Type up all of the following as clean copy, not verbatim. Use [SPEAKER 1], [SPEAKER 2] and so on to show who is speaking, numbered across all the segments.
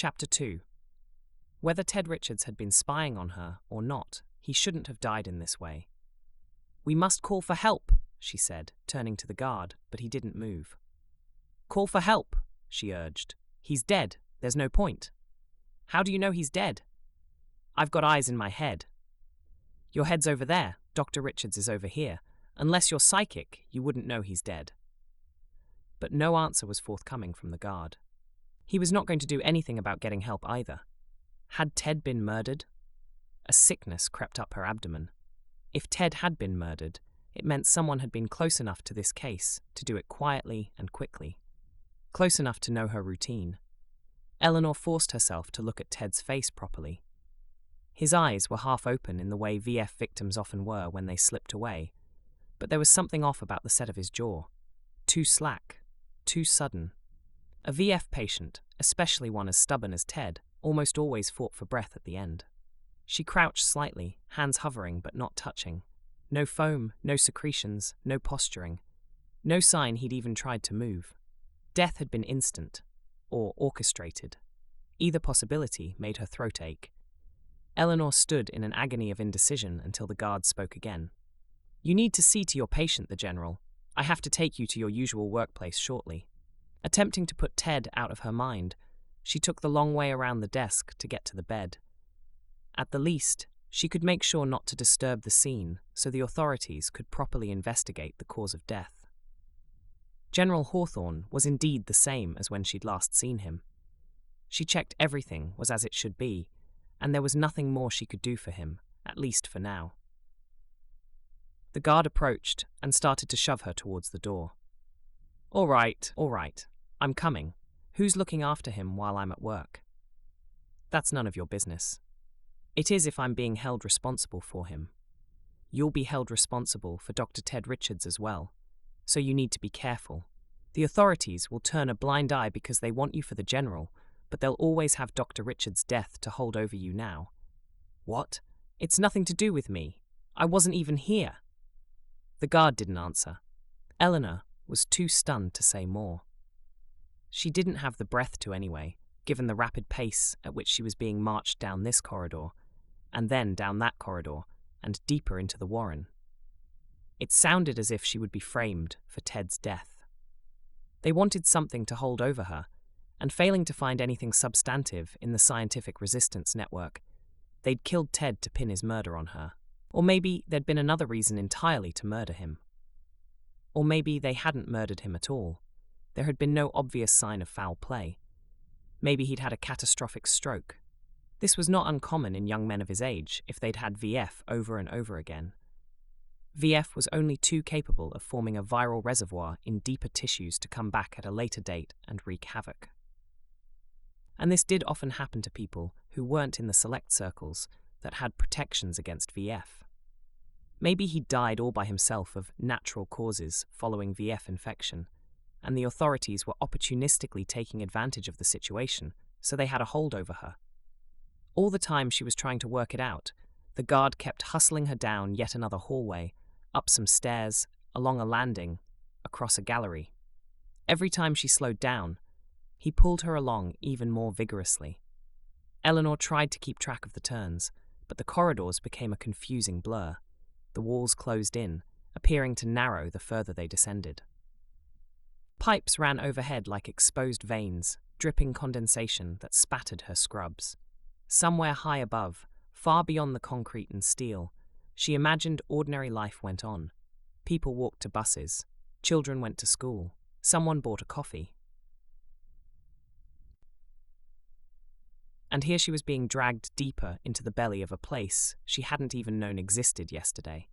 [SPEAKER 1] Chapter 2. Whether Ted Richards had been spying on her or not, he shouldn't have died in this way. "We must call for help," she said, turning to the guard, but he didn't move. "Call for help," she urged. "He's dead. There's no point." "How do you know he's dead?" "I've got eyes in my head." "Your head's over there. Dr. Richards is over here. Unless you're psychic, you wouldn't know he's dead." But no answer was forthcoming from the guard. He was not going to do anything about getting help either. Had Ted been murdered? A sickness crept up her abdomen. If Ted had been murdered, it meant someone had been close enough to this case to do it quietly and quickly. Close enough to know her routine. Eleanor forced herself to look at Ted's face properly. His eyes were half open in the way VF victims often were when they slipped away, but there was something off about the set of his jaw. Too slack, too sudden. A VF patient, especially one as stubborn as Ted, almost always fought for breath at the end. She crouched slightly, hands hovering but not touching. No foam, no secretions, no posturing. No sign he'd even tried to move. Death had been instant, or orchestrated. Either possibility made her throat ache. Eleanor stood in an agony of indecision until the guard spoke again. "You need to see to your patient, the General. I have to take you to your usual workplace shortly." Attempting to put Ted out of her mind, she took the long way around the desk to get to the bed. At the least, she could make sure not to disturb the scene so the authorities could properly investigate the cause of death. General Hawthorne was indeed the same as when she'd last seen him. She checked everything was as it should be, and there was nothing more she could do for him, at least for now. The guard approached and started to shove her towards the door. All right, I'm coming. Who's looking after him while I'm at work?" "That's none of your business." "It is if I'm being held responsible for him. You'll be held responsible for Dr. Ted Richards as well, so you need to be careful. The authorities will turn a blind eye because they want you for the General, but they'll always have Dr. Richards' death to hold over you now." "What? It's nothing to do with me. I wasn't even here." The guard didn't answer. Eleanor was too stunned to say more. She didn't have the breath to anyway, given the rapid pace at which she was being marched down this corridor, and then down that corridor, and deeper into the warren. It sounded as if she would be framed for Ted's death. They wanted something to hold over her, and failing to find anything substantive in the scientific resistance network, they'd killed Ted to pin his murder on her. Or maybe there'd been another reason entirely to murder him. Or maybe they hadn't murdered him at all. There had been no obvious sign of foul play. Maybe he'd had a catastrophic stroke. This was not uncommon in young men of his age if they'd had VF over and over again. VF was only too capable of forming a viral reservoir in deeper tissues to come back at a later date and wreak havoc. And this did often happen to people who weren't in the select circles that had protections against VF. Maybe he died all by himself of natural causes following VF infection, and the authorities were opportunistically taking advantage of the situation, so they had a hold over her. All the time she was trying to work it out, the guard kept hustling her down yet another hallway, up some stairs, along a landing, across a gallery. Every time she slowed down, he pulled her along even more vigorously. Eleanor tried to keep track of the turns, but the corridors became a confusing blur. The walls closed in, appearing to narrow the further they descended. Pipes ran overhead like exposed veins, dripping condensation that spattered her scrubs. Somewhere high above, far beyond the concrete and steel, she imagined ordinary life went on. People walked to buses, children went to school, someone bought a coffee. And here she was being dragged deeper into the belly of a place she hadn't even known existed yesterday.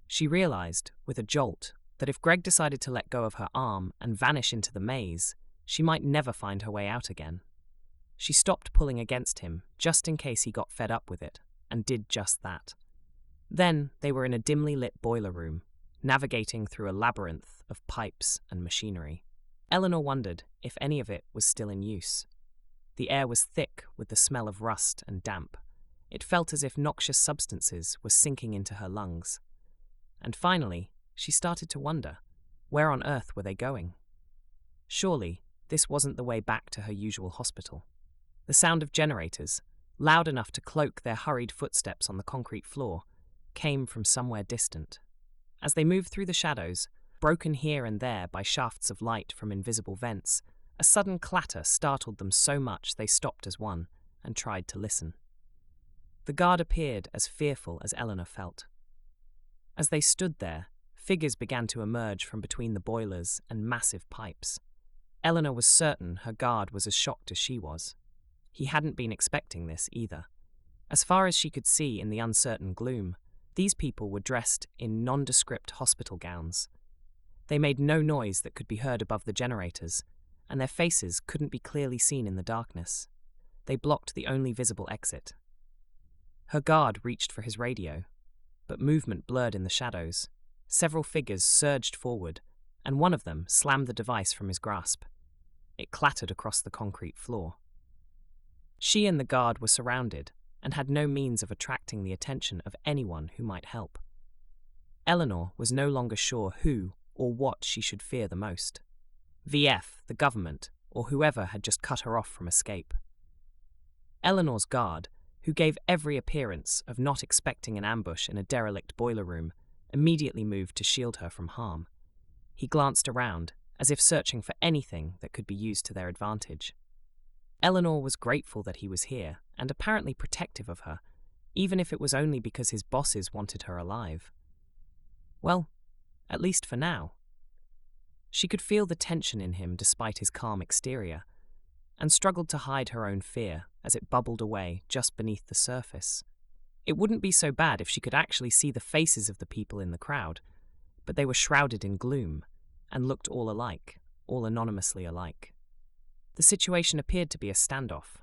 [SPEAKER 1] She realized, with a jolt, that if Greg decided to let go of her arm and vanish into the maze, she might never find her way out again. She stopped pulling against him, just in case he got fed up with it, and did just that. Then they were in a dimly lit boiler room, navigating through a labyrinth of pipes and machinery. Eleanor wondered if any of it was still in use. The air was thick with the smell of rust and damp. It felt as if noxious substances were sinking into her lungs. And finally, she started to wonder, where on earth were they going? Surely, this wasn't the way back to her usual hospital. The sound of generators, loud enough to cloak their hurried footsteps on the concrete floor, came from somewhere distant. As they moved through the shadows, broken here and there by shafts of light from invisible vents, a sudden clatter startled them so much they stopped as one and tried to listen. The guard appeared as fearful as Eleanor felt. As they stood there, figures began to emerge from between the boilers and massive pipes. Eleanor was certain her guard was as shocked as she was. He hadn't been expecting this either. As far as she could see in the uncertain gloom, these people were dressed in nondescript hospital gowns. They made no noise that could be heard above the generators, and their faces couldn't be clearly seen in the darkness. They blocked the only visible exit. Her guard reached for his radio, but movement blurred in the shadows. Several figures surged forward, and one of them slammed the device from his grasp. It clattered across the concrete floor. She and the guard were surrounded, and had no means of attracting the attention of anyone who might help. Eleanor was no longer sure who or what she should fear the most. VF, the government, or whoever had just cut her off from escape. Eleanor's guard, who gave every appearance of not expecting an ambush in a derelict boiler room, immediately moved to shield her from harm. He glanced around, as if searching for anything that could be used to their advantage. Eleanor was grateful that he was here, and apparently protective of her, even if it was only because his bosses wanted her alive. Well, at least for now. She could feel the tension in him despite his calm exterior, and struggled to hide her own fear as it bubbled away just beneath the surface. It wouldn't be so bad if she could actually see the faces of the people in the crowd, but they were shrouded in gloom, and looked all alike, all anonymously alike. The situation appeared to be a standoff.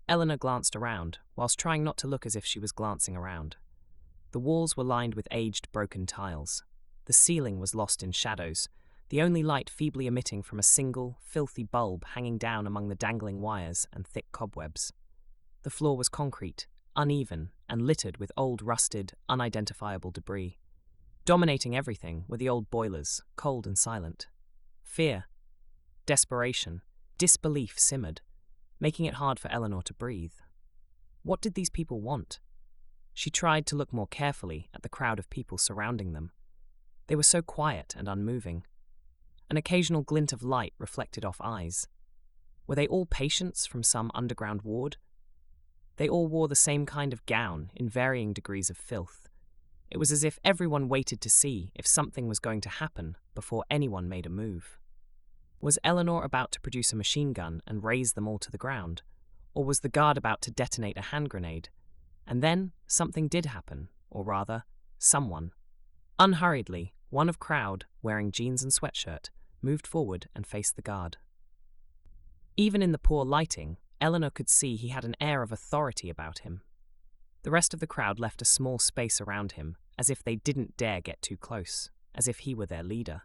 [SPEAKER 1] Eleanor glanced around, whilst trying not to look as if she was glancing around. The walls were lined with aged, broken tiles. The ceiling was lost in shadows, the only light feebly emitting from a single, filthy bulb hanging down among the dangling wires and thick cobwebs. The floor was concrete, uneven, and littered with old, rusted, unidentifiable debris. Dominating everything were the old boilers, cold and silent. Fear, desperation, disbelief simmered, making it hard for Eleanor to breathe. What did these people want? She tried to look more carefully at the crowd of people surrounding them. They were so quiet and unmoving. An occasional glint of light reflected off eyes. Were they all patients from some underground ward? They all wore the same kind of gown in varying degrees of filth. It was as if everyone waited to see if something was going to happen before anyone made a move. Was Eleanor about to produce a machine gun and raze them all to the ground? Or was the guard about to detonate a hand grenade? And then something did happen, or rather, someone. Unhurriedly, one of crowd, wearing jeans and sweatshirt, moved forward and faced the guard. Even in the poor lighting, Eleanor could see he had an air of authority about him. The rest of the crowd left a small space around him, as if they didn't dare get too close, as if he were their leader.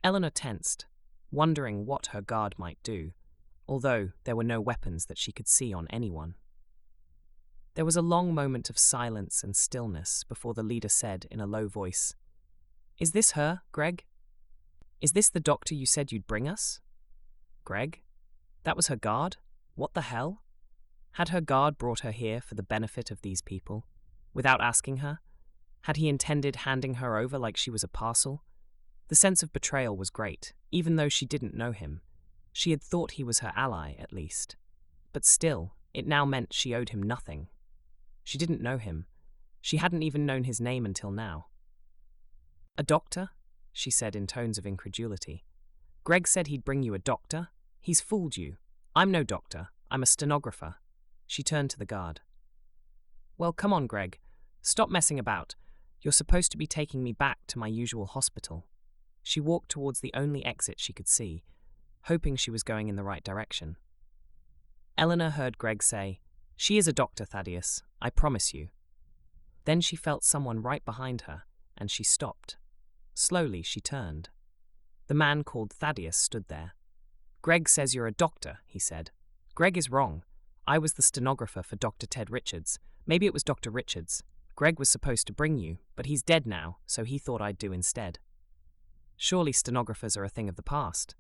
[SPEAKER 1] Eleanor tensed, wondering what her guard might do, although there were no weapons that she could see on anyone. There was a long moment of silence and stillness before the leader said in a low voice, "Is this her, Greg? Is this the doctor you said you'd bring us?" Greg? That was her guard? What the hell? Had her guard brought her here for the benefit of these people? Without asking her? Had he intended handing her over like she was a parcel? The sense of betrayal was great, even though she didn't know him. She had thought he was her ally, at least. But still, it now meant she owed him nothing. She didn't know him. She hadn't even known his name until now. "A doctor?" she said in tones of incredulity. "Greg said he'd bring you a doctor? He's fooled you. I'm no doctor. I'm a stenographer." She turned to the guard. "Well, come on, Greg. Stop messing about. You're supposed to be taking me back to my usual hospital." She walked towards the only exit she could see, hoping she was going in the right direction. Eleanor heard Greg say, "She is a doctor, Thaddeus. I promise you." Then she felt someone right behind her, and she stopped. Slowly, she turned. The man called Thaddeus stood there. "Greg says you're a doctor," he said. "Greg is wrong. I was the stenographer for Dr. Ted Richards. Maybe it was Dr. Richards. Greg was supposed to bring you, but he's dead now, so he thought I'd do instead." Surely stenographers are a thing of the past.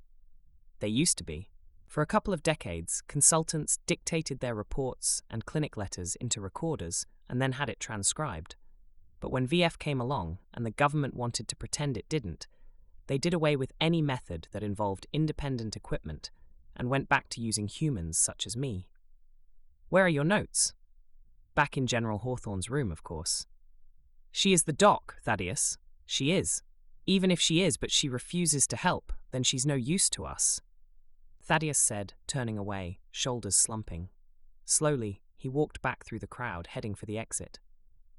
[SPEAKER 1] They used to be. For a couple of decades, consultants dictated their reports and clinic letters into recorders and then had it transcribed. But when VF came along and the government wanted to pretend it didn't, they did away with any method that involved independent equipment and went back to using humans such as me. Where are your notes? Back in General Hawthorne's room, of course. She is the doc, Thaddeus. She is. Even if she is, but she refuses to help, then she's no use to us. Thaddeus said, turning away, shoulders slumping. Slowly, he walked back through the crowd, heading for the exit.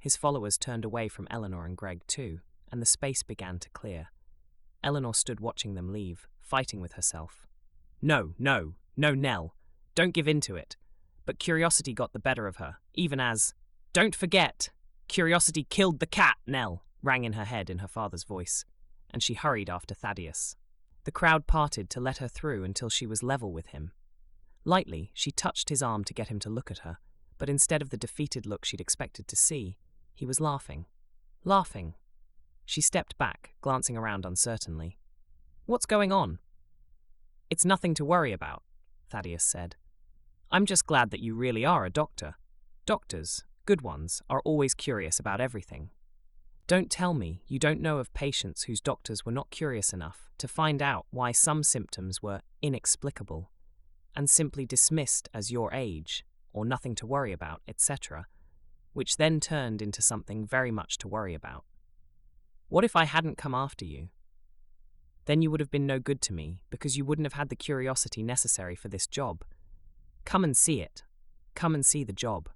[SPEAKER 1] His followers turned away from Eleanor and Greg too, and the space began to clear. Eleanor stood watching them leave, fighting with herself. No, Nell. Don't give in to it. But curiosity got the better of her, even as, "Don't forget! Curiosity killed the cat, Nell," rang in her head in her father's voice, and she hurried after Thaddeus. The crowd parted to let her through until she was level with him. Lightly, she touched his arm to get him to look at her, but instead of the defeated look she'd expected to see, he was laughing. Laughing. She stepped back, glancing around uncertainly. "What's going on?" "It's nothing to worry about," Thaddeus said. "I'm just glad that you really are a doctor. Doctors, good ones, are always curious about everything. Don't tell me you don't know of patients whose doctors were not curious enough to find out why some symptoms were inexplicable and simply dismissed as your age, or nothing to worry about, etc., which then turned into something very much to worry about. What if I hadn't come after you? Then you would have been no good to me because you wouldn't have had the curiosity necessary for this job. Come and see it. Come and see the job."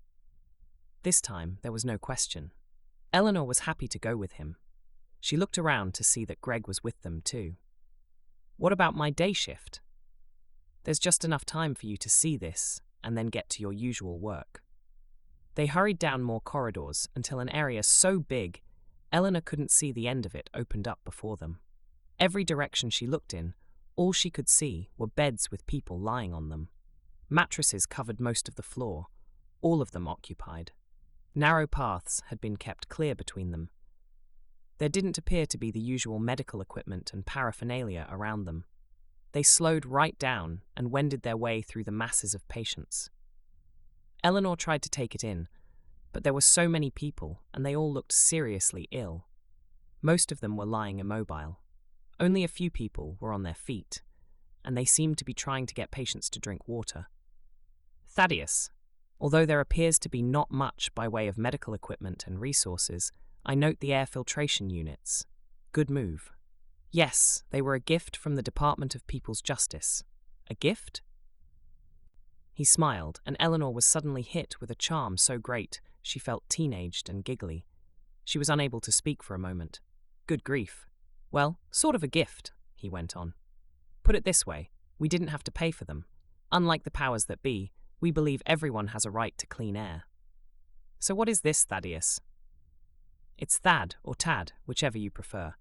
[SPEAKER 1] This time, there was no question. Eleanor was happy to go with him. She looked around to see that Greg was with them too. "What about my day shift? There's just enough time for you to see this and then get to your usual work." They hurried down more corridors until an area so big, Eleanor couldn't see the end of it opened up before them. Every direction she looked in, all she could see were beds with people lying on them. Mattresses covered most of the floor, all of them occupied. Narrow paths had been kept clear between them. There didn't appear to be the usual medical equipment and paraphernalia around them. They slowed right down and wended their way through the masses of patients. Eleanor tried to take it in, but there were so many people and they all looked seriously ill. Most of them were lying immobile. Only a few people were on their feet, and they seemed to be trying to get patients to drink water. "Thaddeus, although there appears to be not much by way of medical equipment and resources, I note the air filtration units. Good move." Yes, they were a gift from the Department of People's Justice. A gift? He smiled, and Eleanor was suddenly hit with a charm so great she felt teenaged and giggly. She was unable to speak for a moment. Good grief. "Well, sort of a gift," he went on. "Put it this way, we didn't have to pay for them. Unlike the powers that be, we believe everyone has a right to clean air." "So what is this, Thaddeus?" "It's Thad or Tad, whichever you prefer.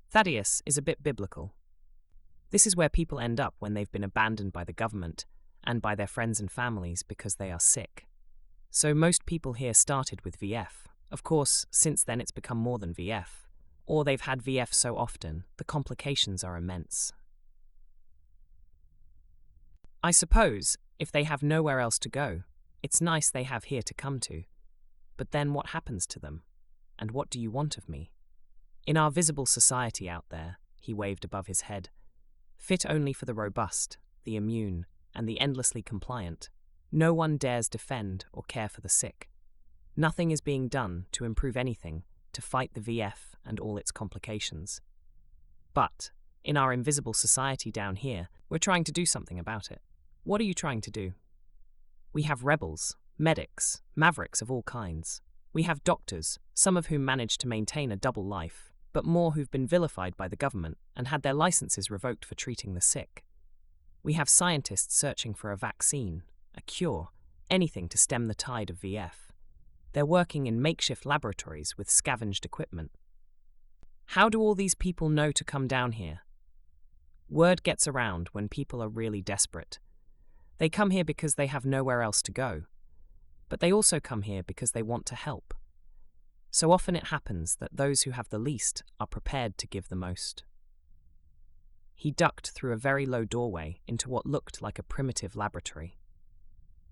[SPEAKER 1] Thaddeus is a bit biblical. This is where people end up when they've been abandoned by the government and by their friends and families because they are sick. So most people here started with VF. Of course, since then it's become more than VF. Or they've had VF so often, the complications are immense. I suppose, if they have nowhere else to go, it's nice they have here to come to. But then what happens to them? And what do you want of me? In our visible society out there, he waved above his head, fit only for the robust, the immune, and the endlessly compliant, no one dares defend or care for the sick. Nothing is being done to improve anything to fight the VF and all its complications. But, in our invisible society down here, we're trying to do something about it. What are you trying to do? We have rebels, medics, mavericks of all kinds. We have doctors, some of whom manage to maintain a double life, but more who've been vilified by the government and had their licenses revoked for treating the sick. We have scientists searching for a vaccine, a cure, anything to stem the tide of VF. They're working in makeshift laboratories with scavenged equipment. How do all these people know to come down here? Word gets around when people are really desperate. They come here because they have nowhere else to go. But they also come here because they want to help. So often it happens that those who have the least are prepared to give the most. He ducked through a very low doorway into what looked like a primitive laboratory.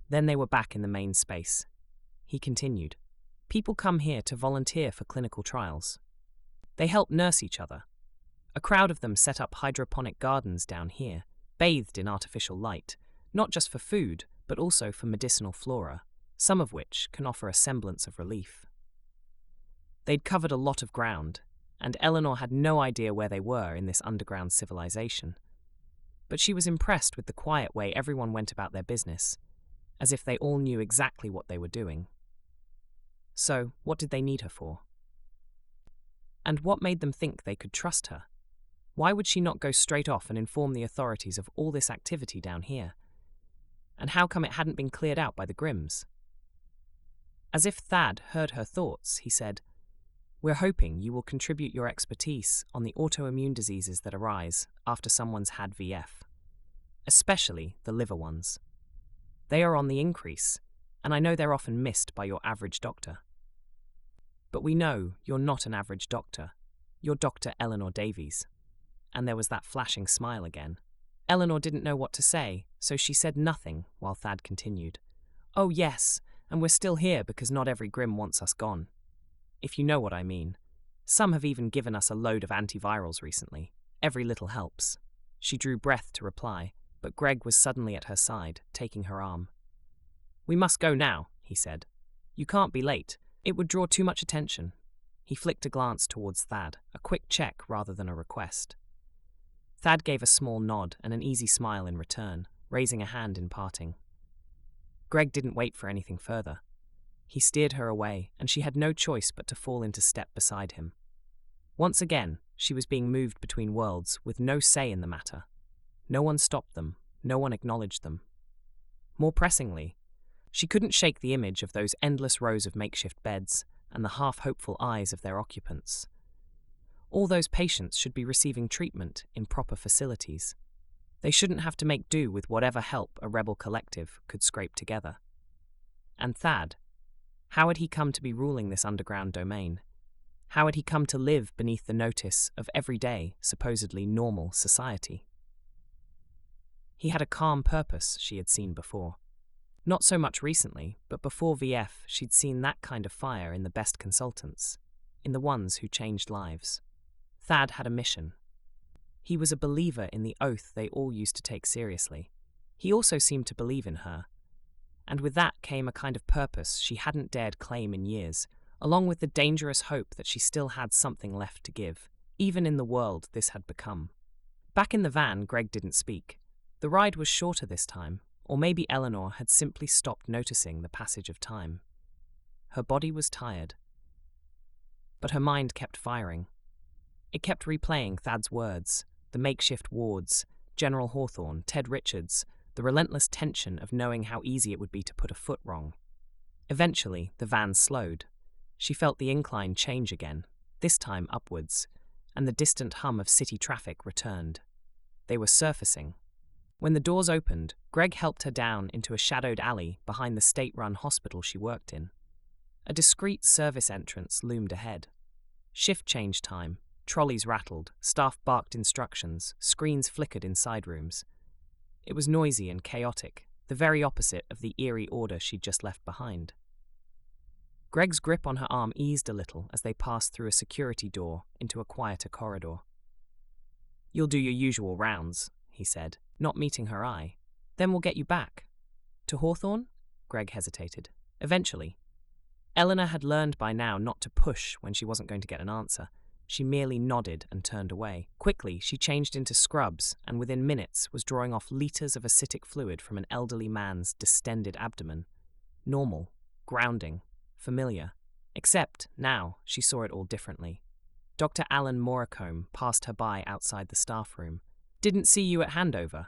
[SPEAKER 1] Then they were back in the main space. He continued. People come here to volunteer for clinical trials. They help nurse each other. A crowd of them set up hydroponic gardens down here, bathed in artificial light, not just for food, but also for medicinal flora, some of which can offer a semblance of relief. They'd covered a lot of ground, and Eleanor had no idea where they were in this underground civilization. But she was impressed with the quiet way everyone went about their business, as if they all knew exactly what they were doing. So, what did they need her for? And what made them think they could trust her? Why would she not go straight off and inform the authorities of all this activity down here? And how come it hadn't been cleared out by the Grimms? As if Thad heard her thoughts, he said, "We're hoping you will contribute your expertise on the autoimmune diseases that arise after someone's had VF, especially the liver ones. They are on the increase, and I know they're often missed by your average doctor. But we know you're not an average doctor. You're Dr. Eleanor Davies." And there was that flashing smile again. Eleanor didn't know what to say, so she said nothing while Thad continued. "Oh yes, and we're still here because not every Grimm wants us gone. If you know what I mean. Some have even given us a load of antivirals recently. Every little helps." She drew breath to reply, but Greg was suddenly at her side, taking her arm. "We must go now," he said. "You can't be late. It would draw too much attention." He flicked a glance towards Thad, a quick check rather than a request. Thad gave a small nod and an easy smile in return, raising a hand in parting. Greg didn't wait for anything further. He steered her away, and she had no choice but to fall into step beside him. Once again, she was being moved between worlds with no say in the matter. No one stopped them, no one acknowledged them. More pressingly, she couldn't shake the image of those endless rows of makeshift beds and the half-hopeful eyes of their occupants. All those patients should be receiving treatment in proper facilities. They shouldn't have to make do with whatever help a rebel collective could scrape together. And Thad, how had he come to be ruling this underground domain? How had he come to live beneath the notice of everyday, supposedly normal society? He had a calm purpose she had seen before. Not so much recently, but before VF she'd seen that kind of fire in the best consultants, in the ones who changed lives. Thad had a mission. He was a believer in the oath they all used to take seriously. He also seemed to believe in her. And with that came a kind of purpose she hadn't dared claim in years, along with the dangerous hope that she still had something left to give, even in the world this had become. Back in the van, Greg didn't speak. The ride was shorter this time, or maybe Eleanor had simply stopped noticing the passage of time. Her body was tired, but her mind kept firing. It kept replaying Thad's words, the makeshift wards, General Hawthorne, Ted Richards, the relentless tension of knowing how easy it would be to put a foot wrong. Eventually, the van slowed. She felt the incline change again, this time upwards, and the distant hum of city traffic returned. They were surfacing. When the doors opened, Greg helped her down into a shadowed alley behind the state-run hospital she worked in. A discreet service entrance loomed ahead. Shift change time. Trolleys rattled, staff barked instructions, screens flickered in side rooms. It was noisy and chaotic, the very opposite of the eerie order she'd just left behind. Greg's grip on her arm eased a little as they passed through a security door into a quieter corridor. "You'll do your usual rounds," he said, not meeting her eye. "Then we'll get you back." "To Hawthorne?" Greg hesitated. "Eventually." Eleanor had learned by now not to push when she wasn't going to get an answer. She merely nodded and turned away. Quickly, she changed into scrubs and within minutes was drawing off liters of acidic fluid from an elderly man's distended abdomen. Normal, grounding, familiar. Except, now, she saw it all differently. Dr. Alan Moricombe passed her by outside the staff room. "Didn't see you at handover."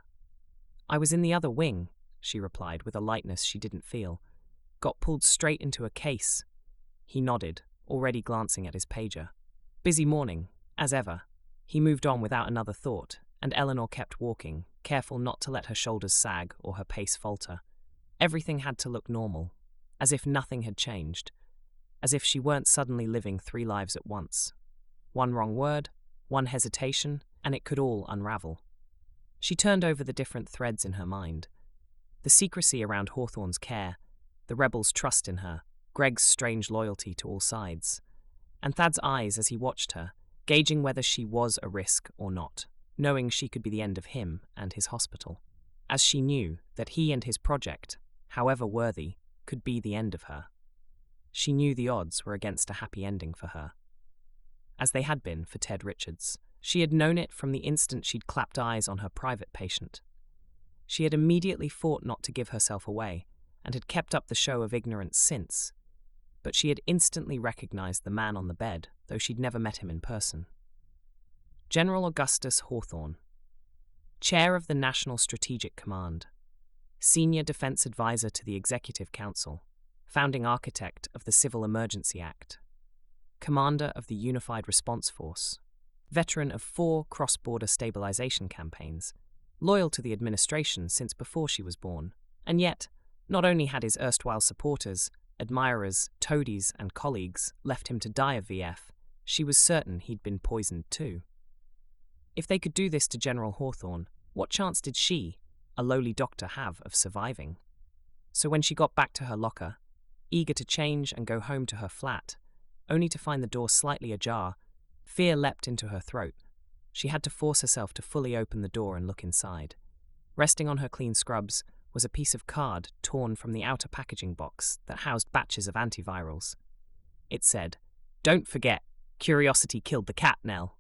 [SPEAKER 1] "I was in the other wing," she replied with a lightness she didn't feel. "Got pulled straight into a case." He nodded, already glancing at his pager. "Busy morning, as ever." He moved on without another thought, and Eleanor kept walking, careful not to let her shoulders sag or her pace falter. Everything had to look normal, as if nothing had changed, as if she weren't suddenly living 3 lives at once. One wrong word, one hesitation, and it could all unravel. She turned over the different threads in her mind. The secrecy around Hawthorne's care, the rebels' trust in her, Greg's strange loyalty to all sides, and Thad's eyes as he watched her, gauging whether she was a risk or not, knowing she could be the end of him and his hospital. As she knew that he and his project, however worthy, could be the end of her. She knew the odds were against a happy ending for her, as they had been for Ted Richards. She had known it from the instant she'd clapped eyes on her private patient. She had immediately fought not to give herself away, and had kept up the show of ignorance since. But she had instantly recognized the man on the bed, though she'd never met him in person. General Augustus Hawthorne, Chair of the National Strategic Command, Senior Defense Advisor to the Executive Council, Founding Architect of the Civil Emergency Act, Commander of the Unified Response Force, veteran of 4 cross-border stabilization campaigns, loyal to the administration since before she was born, and yet, not only had his erstwhile supporters, admirers, toadies, and colleagues left him to die of VF, she was certain he'd been poisoned too. If they could do this to General Hawthorne, what chance did she, a lowly doctor, have of surviving? So when she got back to her locker, eager to change and go home to her flat, only to find the door slightly ajar, fear leapt into her throat. She had to force herself to fully open the door and look inside. Resting on her clean scrubs was a piece of card torn from the outer packaging box that housed batches of antivirals. It said, "Don't forget, curiosity killed the cat, Nell."